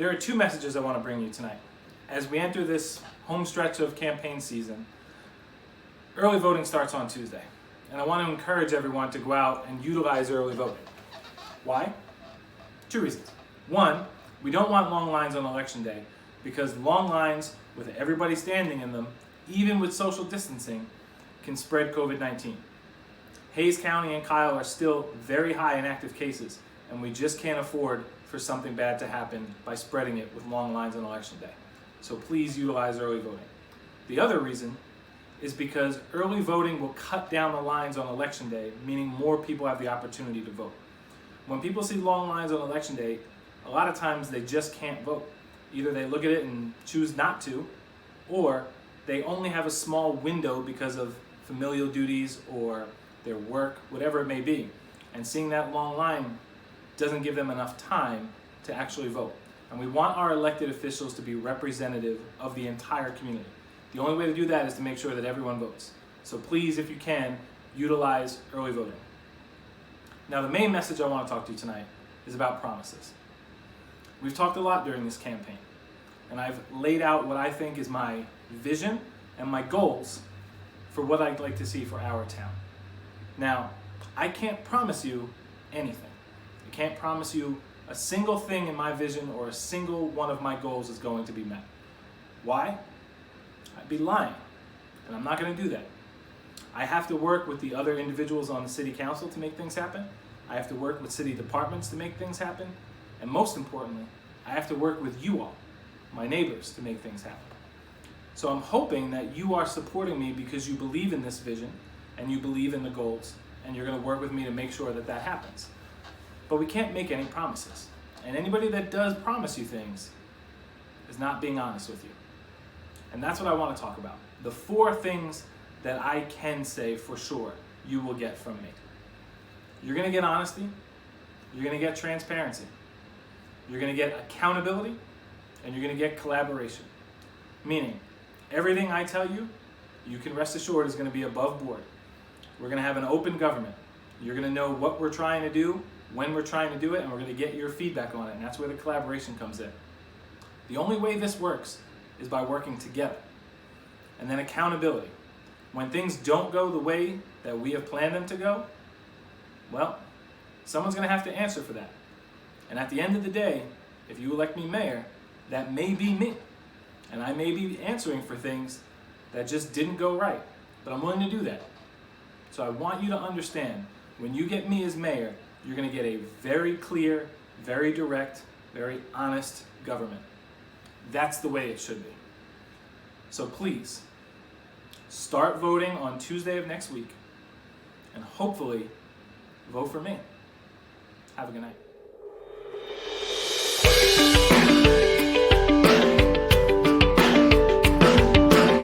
There are two messages I want to bring you tonight. As we enter this home stretch of campaign season, early voting starts on Tuesday. And I want to encourage everyone to go out and utilize early voting. Why? Two reasons. One, we don't want long lines on election day because long lines with everybody standing in them, even with social distancing, can spread COVID-19. Hayes County and Kyle are still very high in active cases, and we just can't afford for something bad to happen by spreading it with long lines on election day. So please utilize early voting. The other reason is because early voting will cut down the lines on election day, meaning more people have the opportunity to vote. When people see long lines on election day, a lot of times they just can't vote. Either they look at it and choose not to, or they only have a small window because of familial duties or their work, whatever it may be. And seeing that long line doesn't give them enough time to actually vote. And we want our elected officials to be representative of the entire community. The only way to do that is to make sure that everyone votes. So please, if you can, utilize early voting. Now, the main message I want to talk to you tonight is about promises. We've talked a lot during this campaign, and I've laid out what I think is my vision and my goals for what I'd like to see for our town. Now, I can't promise you anything. I can't promise you a single thing in my vision or a single one of my goals is going to be met. Why? I'd be lying, and I'm not going to do that. I have to work with the other individuals on the city council to make things happen. I have to work with city departments to make things happen. And most importantly, I have to work with you all, my neighbors, to make things happen. So I'm hoping that you are supporting me because you believe in this vision and you believe in the goals, and you're going to work with me to make sure that that happens. But we can't make any promises. And anybody that does promise you things is not being honest with you. And that's what I want to talk about. The 4 things that I can say for sure you will get from me. You're going to get honesty. You're going to get transparency. You're going to get accountability. And you're going to get collaboration. Meaning, everything I tell you, you can rest assured is going to be above board. We're going to have an open government. You're going to know what we're trying to do, when we're trying to do it, and we're going to get your feedback on it. And that's where the collaboration comes in. The only way this works is by working together. And then accountability. When things don't go the way that we have planned them to go, well, someone's going to have to answer for that. And at the end of the day, if you elect me mayor, that may be me. And I may be answering for things that just didn't go right. But I'm willing to do that. So I want you to understand, when you get me as mayor, you're going to get a very clear, very direct, very honest government. That's the way it should be. So please, start voting on Tuesday of next week, and hopefully vote for me. Have a good night.